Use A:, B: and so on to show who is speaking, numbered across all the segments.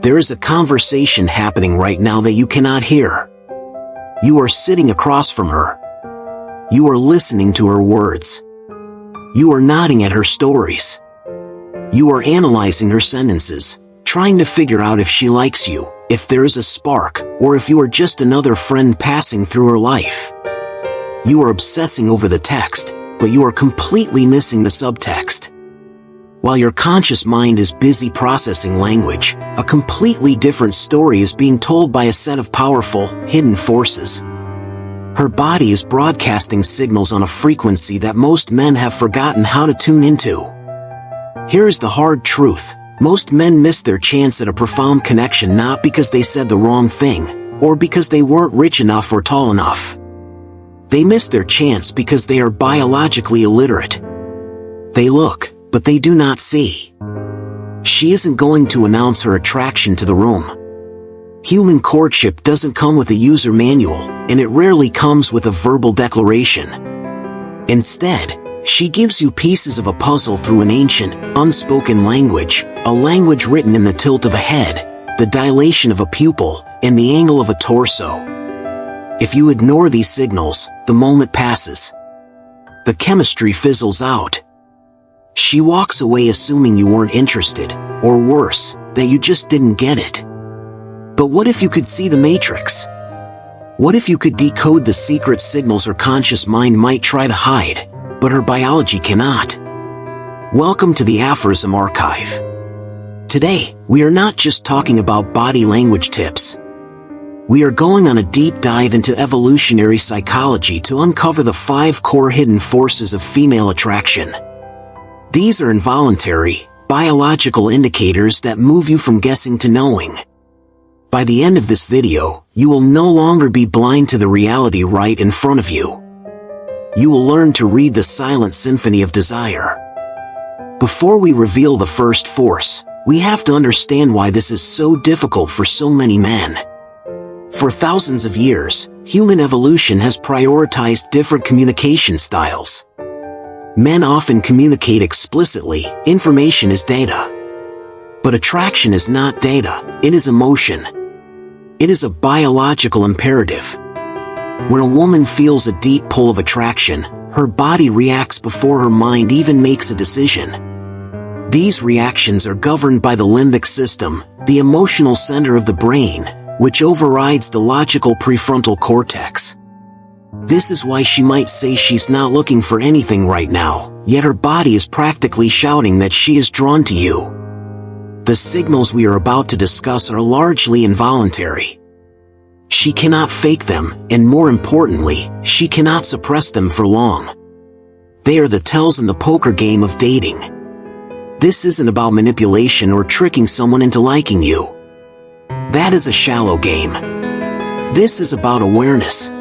A: There is a conversation happening right now that you cannot hear. You are sitting across from her. You are listening to her words. You are nodding at her stories. You are analyzing her sentences, trying to figure out if she likes you, if there is a spark, or if you are just another friend passing through her life. You are obsessing over the text, but you are completely missing the subtext. While your conscious mind is busy processing language, a completely different story is being told by a set of powerful, hidden forces. Her body is broadcasting signals on a frequency that most men have forgotten how to tune into. Here is the hard truth. Most men miss their chance at a profound connection not because they said the wrong thing, or because they weren't rich enough or tall enough. They miss their chance because they are biologically illiterate. They look, but they do not see. She isn't going to announce her attraction to the room. Human courtship doesn't come with a user manual, and it rarely comes with a verbal declaration. Instead, she gives you pieces of a puzzle through an ancient, unspoken language, a language written in the tilt of a head, the dilation of a pupil, and the angle of a torso. If you ignore these signals, the moment passes. The chemistry fizzles out. She walks away assuming you weren't interested, or worse, that you just didn't get it. But what if you could see the matrix? What if you could decode the secret signals her conscious mind might try to hide, but her biology cannot? Welcome to the Aphorism Archive. Today, we are not just talking about body language tips. We are going on a deep dive into evolutionary psychology to uncover the 5 core hidden forces of female attraction. These are involuntary, biological indicators that move you from guessing to knowing. By the end of this video, you will no longer be blind to the reality right in front of you. You will learn to read the silent symphony of desire. Before we reveal the first force, we have to understand why this is so difficult for so many men. For thousands of years, human evolution has prioritized different communication styles. Men often communicate explicitly, information is data. But attraction is not data, it is emotion. It is a biological imperative. When a woman feels a deep pull of attraction, her body reacts before her mind even makes a decision. These reactions are governed by the limbic system, the emotional center of the brain, which overrides the logical prefrontal cortex. This is why she might say she's not looking for anything right now, yet her body is practically shouting that she is drawn to you. The signals we are about to discuss are largely involuntary. She cannot fake them, and more importantly, she cannot suppress them for long. They are the tells in the poker game of dating. This isn't about manipulation or tricking someone into liking you. That is a shallow game. This is about awareness.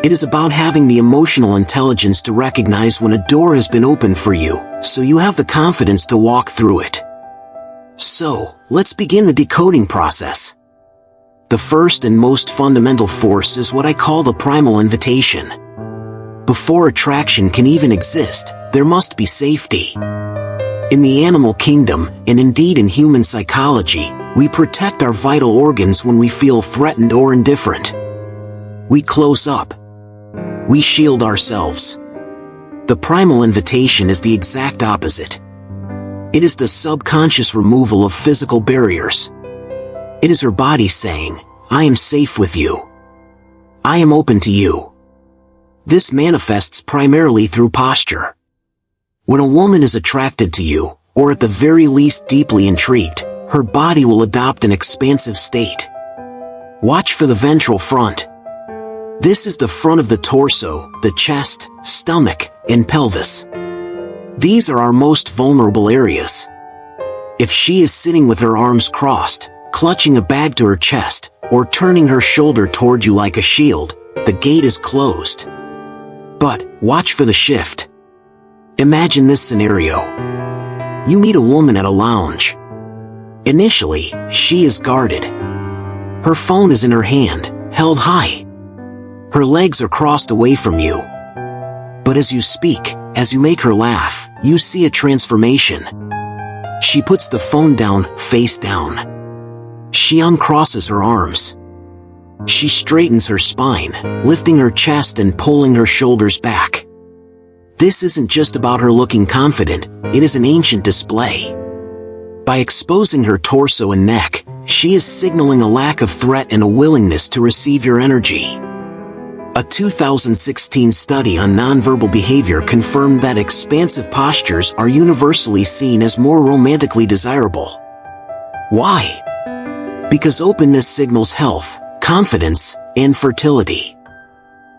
A: It is about having the emotional intelligence to recognize when a door has been opened for you, so you have the confidence to walk through it. So, let's begin the decoding process. The first and most fundamental force is what I call the primal invitation. Before attraction can even exist, there must be safety. In the animal kingdom, and indeed in human psychology, we protect our vital organs when we feel threatened or indifferent. We close up. We shield ourselves. The primal invitation is the exact opposite. It is the subconscious removal of physical barriers. It is her body saying, I am safe with you. I am open to you. This manifests primarily through posture. When a woman is attracted to you, or at the very least deeply intrigued, her body will adopt an expansive state. Watch for the ventral front. This is the front of the torso, the chest, stomach, and pelvis. These are our most vulnerable areas. If she is sitting with her arms crossed, clutching a bag to her chest, or turning her shoulder toward you like a shield, the gate is closed. But, watch for the shift. Imagine this scenario. You meet a woman at a lounge. Initially, she is guarded. Her phone is in her hand, held high. Her legs are crossed away from you. But as you speak, as you make her laugh, you see a transformation. She puts the phone down, face down. She uncrosses her arms. She straightens her spine, lifting her chest and pulling her shoulders back. This isn't just about her looking confident, it is an ancient display. By exposing her torso and neck, she is signaling a lack of threat and a willingness to receive your energy. A 2016 study on nonverbal behavior confirmed that expansive postures are universally seen as more romantically desirable. Why? Because openness signals health, confidence, and fertility.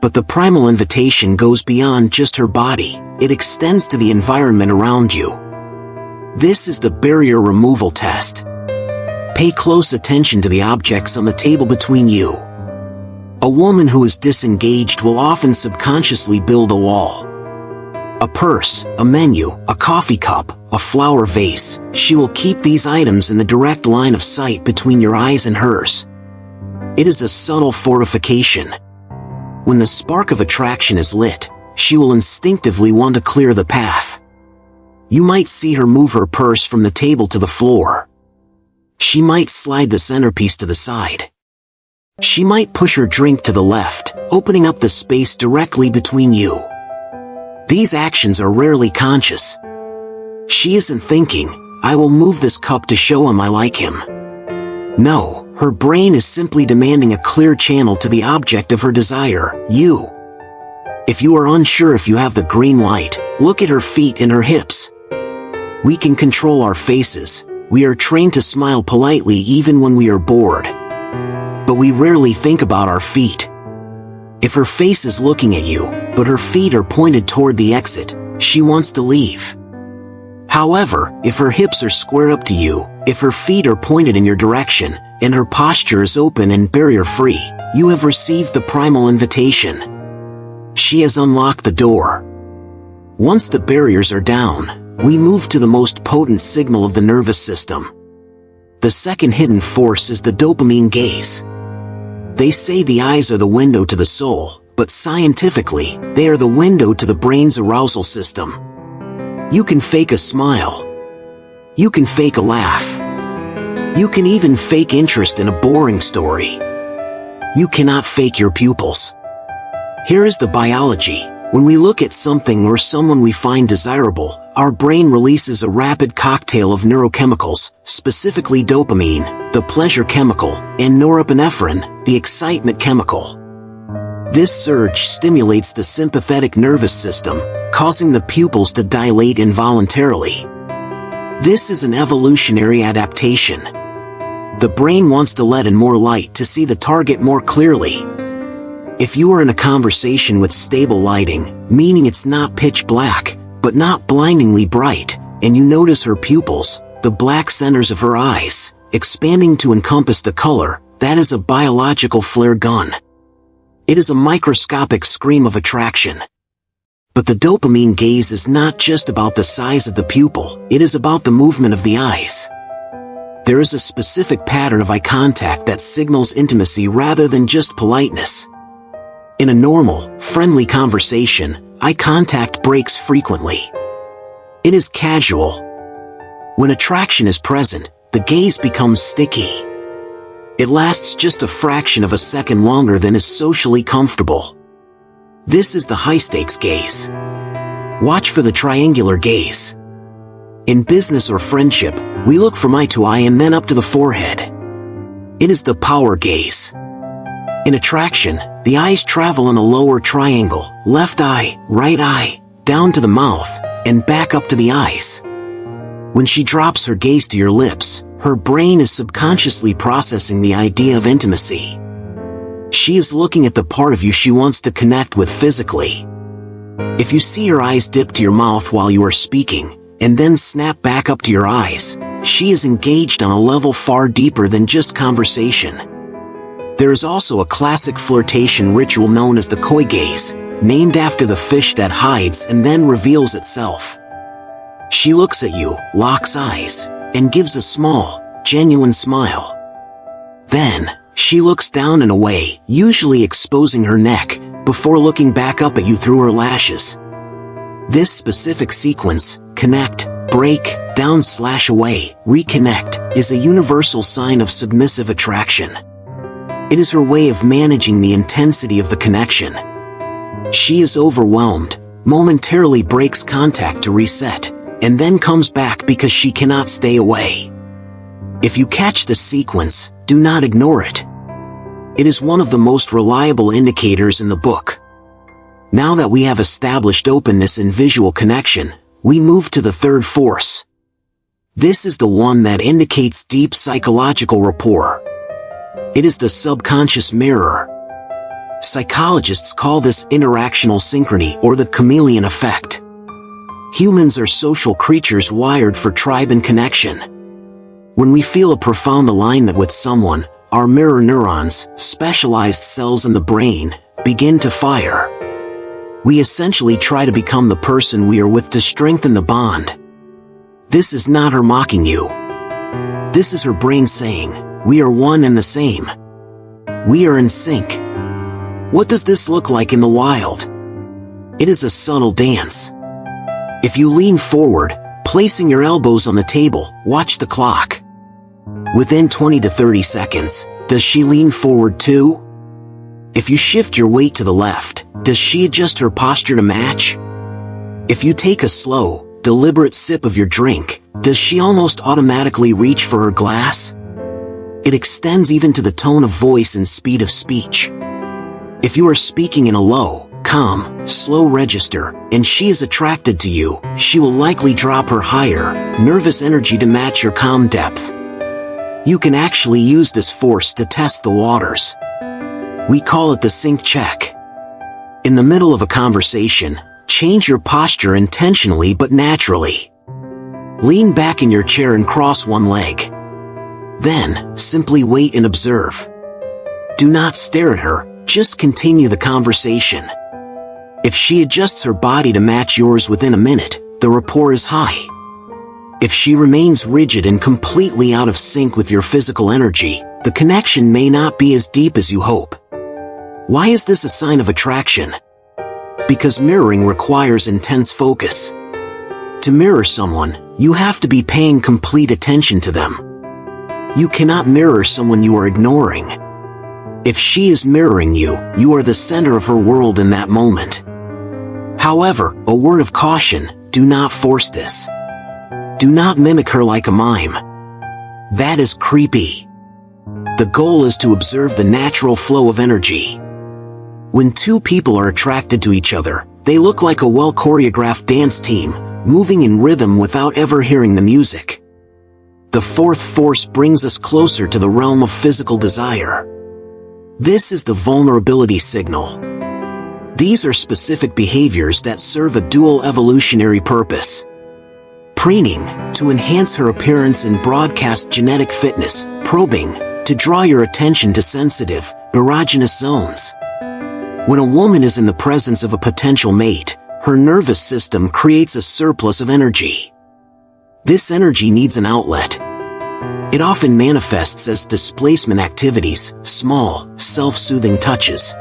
A: But the primal invitation goes beyond just her body, it extends to the environment around you. This is the barrier removal test. Pay close attention to the objects on the table between you. A woman who is disengaged will often subconsciously build a wall. A purse, a menu, a coffee cup, a flower vase, she will keep these items in the direct line of sight between your eyes and hers. It is a subtle fortification. When the spark of attraction is lit, she will instinctively want to clear the path. You might see her move her purse from the table to the floor. She might slide the centerpiece to the side. She might push her drink to the left, opening up the space directly between you. These actions are rarely conscious. She isn't thinking, "I will move this cup to show him I like him." No, her brain is simply demanding a clear channel to the object of her desire, you. If you are unsure if you have the green light, look at her feet and her hips. We can control our faces. We are trained to smile politely even when we are bored. But we rarely think about our feet. If her face is looking at you, but her feet are pointed toward the exit, she wants to leave. However, if her hips are squared up to you, if her feet are pointed in your direction, and her posture is open and barrier-free, you have received the primal invitation. She has unlocked the door. Once the barriers are down, we move to the most potent signal of the nervous system. The second hidden force is the dopamine gaze. They say the eyes are the window to the soul, but scientifically, they are the window to the brain's arousal system. You can fake a smile. You can fake a laugh. You can even fake interest in a boring story. You cannot fake your pupils. Here is the biology. When we look at something or someone we find desirable, our brain releases a rapid cocktail of neurochemicals, specifically dopamine, the pleasure chemical, and norepinephrine, the excitement chemical. This surge stimulates the sympathetic nervous system, causing the pupils to dilate involuntarily. This is an evolutionary adaptation. The brain wants to let in more light to see the target more clearly. If you are in a conversation with stable lighting, meaning it's not pitch black, but not blindingly bright, and you notice her pupils, the black centers of her eyes, expanding to encompass the color, that is a biological flare gun. It is a microscopic scream of attraction. But the dopamine gaze is not just about the size of the pupil, it is about the movement of the eyes. There is a specific pattern of eye contact that signals intimacy rather than just politeness. In a normal, friendly conversation, eye contact breaks frequently. It is casual. When attraction is present, the gaze becomes sticky. It lasts just a fraction of a second longer than is socially comfortable. This is the high-stakes gaze. Watch for the triangular gaze. In business or friendship, we look from eye to eye and then up to the forehead. It is the power gaze. In attraction, the eyes travel in a lower triangle, left eye, right eye, down to the mouth, and back up to the eyes. When she drops her gaze to your lips, her brain is subconsciously processing the idea of intimacy. She is looking at the part of you she wants to connect with physically. If you see her eyes dip to your mouth while you are speaking, and then snap back up to your eyes, she is engaged on a level far deeper than just conversation. There is also a classic flirtation ritual known as the koi gaze, named after the fish that hides and then reveals itself. She looks at you, locks eyes, and gives a small, genuine smile. Then, she looks down and away, usually exposing her neck, before looking back up at you through her lashes. This specific sequence, connect, break, down, slash away, reconnect, is a universal sign of submissive attraction. It is her way of managing the intensity of the connection. She is overwhelmed, momentarily breaks contact to reset, and then comes back because she cannot stay away. If you catch the sequence, do not ignore it. It is one of the most reliable indicators in the book. Now that we have established openness and visual connection, we move to the third force. This is the one that indicates deep psychological rapport. It is the subconscious mirror. Psychologists call this interactional synchrony or the chameleon effect. Humans are social creatures wired for tribe and connection. When we feel a profound alignment with someone, our mirror neurons, specialized cells in the brain, begin to fire. We essentially try to become the person we are with to strengthen the bond. This is not her mocking you. This is her brain saying, we are one and the same. We are in sync. What does this look like in the wild? It is a subtle dance. If you lean forward, placing your elbows on the table, watch the clock. Within 20 to 30 seconds, does she lean forward too? If you shift your weight to the left, does she adjust her posture to match? If you take a slow, deliberate sip of your drink, does she almost automatically reach for her glass? It extends even to the tone of voice and speed of speech. If you are speaking in a low, calm, slow register, and she is attracted to you, she will likely drop her higher, nervous energy to match your calm depth. You can actually use this force to test the waters. We call it the sync check. In the middle of a conversation, change your posture intentionally but naturally. Lean back in your chair and cross one leg. Then, simply wait and observe. Do not stare at her, just continue the conversation. If she adjusts her body to match yours within a minute, the rapport is high. If she remains rigid and completely out of sync with your physical energy, the connection may not be as deep as you hope. Why is this a sign of attraction? Because mirroring requires intense focus. To mirror someone, you have to be paying complete attention to them. You cannot mirror someone you are ignoring. If she is mirroring you, you are the center of her world in that moment. However, a word of caution, do not force this. Do not mimic her like a mime. That is creepy. The goal is to observe the natural flow of energy. When two people are attracted to each other, they look like a well-choreographed dance team, moving in rhythm without ever hearing the music. The fourth force brings us closer to the realm of physical desire. This is the vulnerability signal. These are specific behaviors that serve a dual evolutionary purpose. Preening, to enhance her appearance and broadcast genetic fitness. Probing, to draw your attention to sensitive, erogenous zones. When a woman is in the presence of a potential mate, her nervous system creates a surplus of energy. This energy needs an outlet. It often manifests as displacement activities, small, self-soothing touches.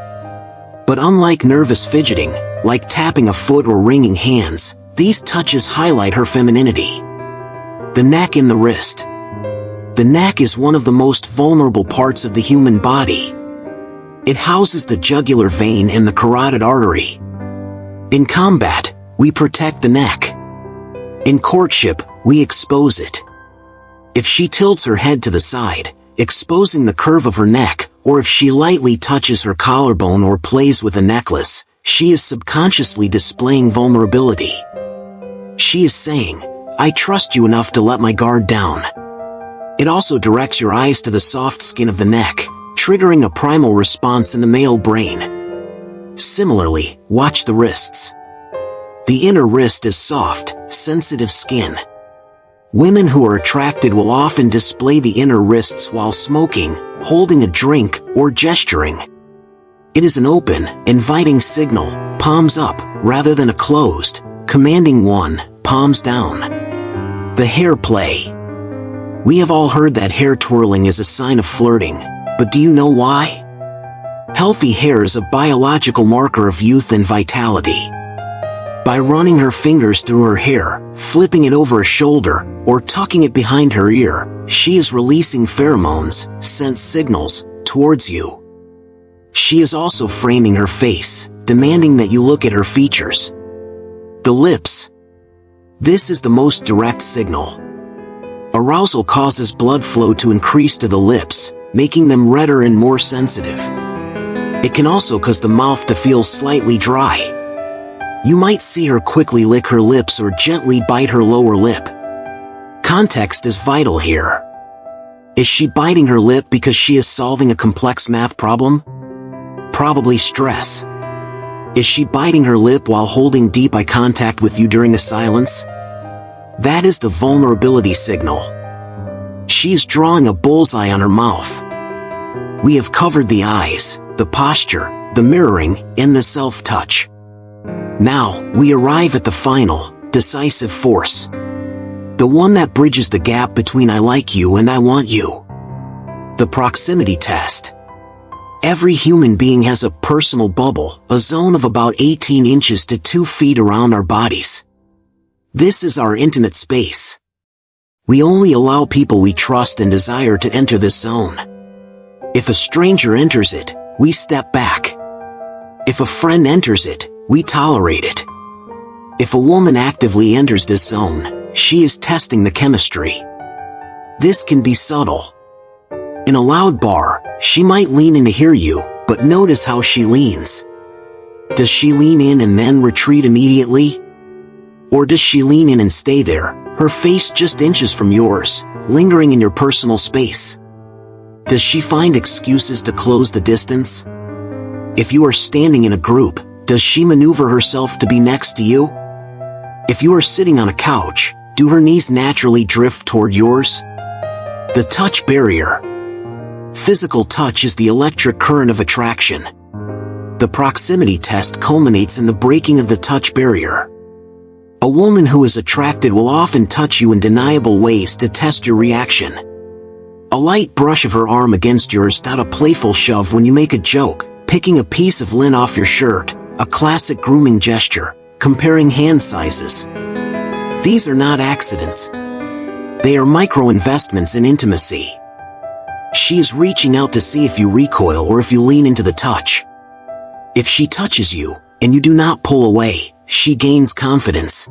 A: But unlike nervous fidgeting, like tapping a foot or wringing hands, these touches highlight her femininity. The neck and the wrist. The neck is one of the most vulnerable parts of the human body. It houses the jugular vein and the carotid artery. In combat, we protect the neck. In courtship, we expose it. If she tilts her head to the side, exposing the curve of her neck, or if she lightly touches her collarbone or plays with a necklace, she is subconsciously displaying vulnerability. She is saying, I trust you enough to let my guard down. It also directs your eyes to the soft skin of the neck, triggering a primal response in the male brain. Similarly, watch the wrists. The inner wrist is soft, sensitive skin. Women who are attracted will often display the inner wrists while smoking, holding a drink, or gesturing. It is an open, inviting signal, palms up, rather than a closed, commanding one, palms down. The hair play. We have all heard that hair twirling is a sign of flirting, but do you know why? Healthy hair is a biological marker of youth and vitality. By running her fingers through her hair, flipping it over a shoulder, or tucking it behind her ear, she is releasing pheromones, scent signals, towards you. She is also framing her face, demanding that you look at her features. The lips. This is the most direct signal. Arousal causes blood flow to increase to the lips, making them redder and more sensitive. It can also cause the mouth to feel slightly dry. You might see her quickly lick her lips or gently bite her lower lip. Context is vital here. Is she biting her lip because she is solving a complex math problem? Probably stress. Is she biting her lip while holding deep eye contact with you during a silence? That is the vulnerability signal. She is drawing a bullseye on her mouth. We have covered the eyes, the posture, the mirroring, and the self-touch. Now, we arrive at the final, decisive force. The one that bridges the gap between I like you and I want you. The proximity test. Every human being has a personal bubble, a zone of about 18 inches to 2 feet around our bodies. This is our intimate space. We only allow people we trust and desire to enter this zone. If a stranger enters it, we step back. If a friend enters it, we tolerate it. If a woman actively enters this zone, she is testing the chemistry. This can be subtle. In a loud bar, she might lean in to hear you, but notice how she leans. Does she lean in and then retreat immediately? Or does she lean in and stay there, her face just inches from yours, lingering in your personal space? Does she find excuses to close the distance? If you are standing in a group, does she maneuver herself to be next to you? If you are sitting on a couch, do her knees naturally drift toward yours? The touch barrier. Physical touch is the electric current of attraction. The proximity test culminates in the breaking of the touch barrier. A woman who is attracted will often touch you in deniable ways to test your reaction. A light brush of her arm against yours, not a playful shove when you make a joke, picking a piece of lint off your shirt, a classic grooming gesture, comparing hand sizes. These are not accidents. They are micro-investments in intimacy. She is reaching out to see if you recoil or if you lean into the touch. If she touches you, and you do not pull away, she gains confidence.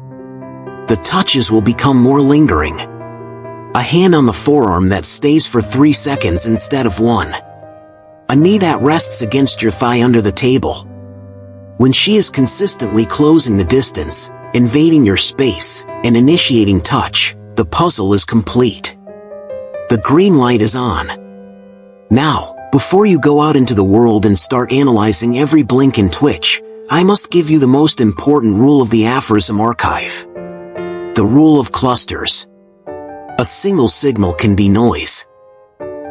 A: The touches will become more lingering. A hand on the forearm that stays for 3 seconds instead of 1. A knee that rests against your thigh under the table. When she is consistently closing the distance, invading your space, and initiating touch, the puzzle is complete. The green light is on. Now, before you go out into the world and start analyzing every blink and twitch, I must give you the most important rule of the aphorism archive. The rule of clusters. A single signal can be noise.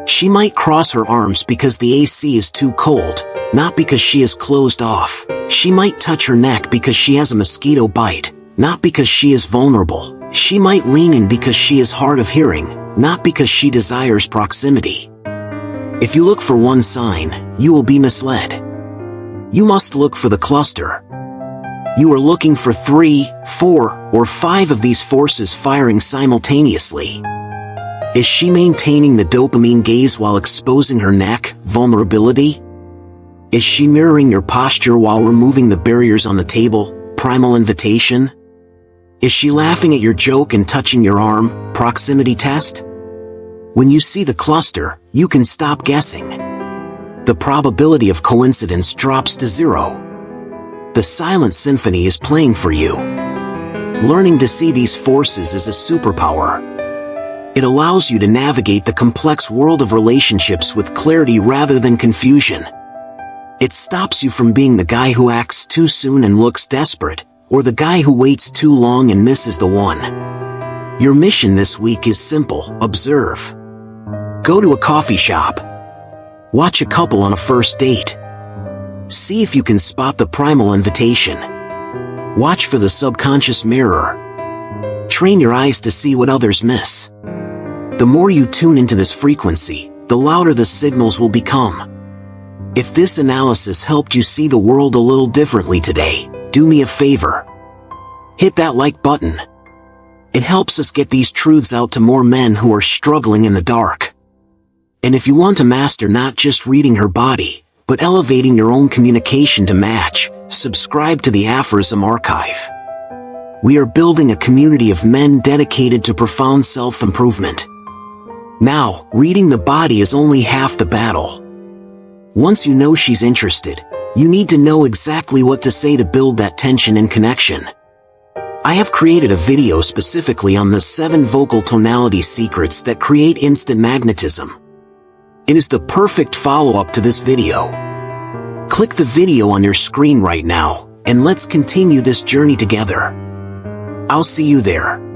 A: She might cross her arms because the AC is too cold, not because she is closed off. She might touch her neck because she has a mosquito bite, not because she is vulnerable. She might lean in because she is hard of hearing, not because she desires proximity. If you look for one sign, you will be misled. You must look for the cluster. You are looking for 3, 4, or 5 of these forces firing simultaneously. Is she maintaining the dopamine gaze while exposing her neck, vulnerability? Is she mirroring your posture while removing the barriers on the table, primal invitation? Is she laughing at your joke and touching your arm, proximity test? When you see the cluster, you can stop guessing. The probability of coincidence drops to 0. The silent symphony is playing for you. Learning to see these forces is a superpower. It allows you to navigate the complex world of relationships with clarity rather than confusion. It stops you from being the guy who acts too soon and looks desperate, or the guy who waits too long and misses the one. Your mission this week is simple: observe. Go to a coffee shop. Watch a couple on a first date. See if you can spot the primal invitation. Watch for the subconscious mirror. Train your eyes to see what others miss. The more you tune into this frequency, the louder the signals will become. If this analysis helped you see the world a little differently today, do me a favor. Hit that like button. It helps us get these truths out to more men who are struggling in the dark. And if you want to master not just reading her body, but elevating your own communication to match, subscribe to the Aphorism Archive. We are building a community of men dedicated to profound self-improvement. Now, reading the body is only half the battle. Once you know she's interested, you need to know exactly what to say to build that tension and connection. I have created a video specifically on the 7 vocal tonality secrets that create instant magnetism. It is the perfect follow-up to this video. Click the video on your screen right now, and let's continue this journey together. I'll see you there.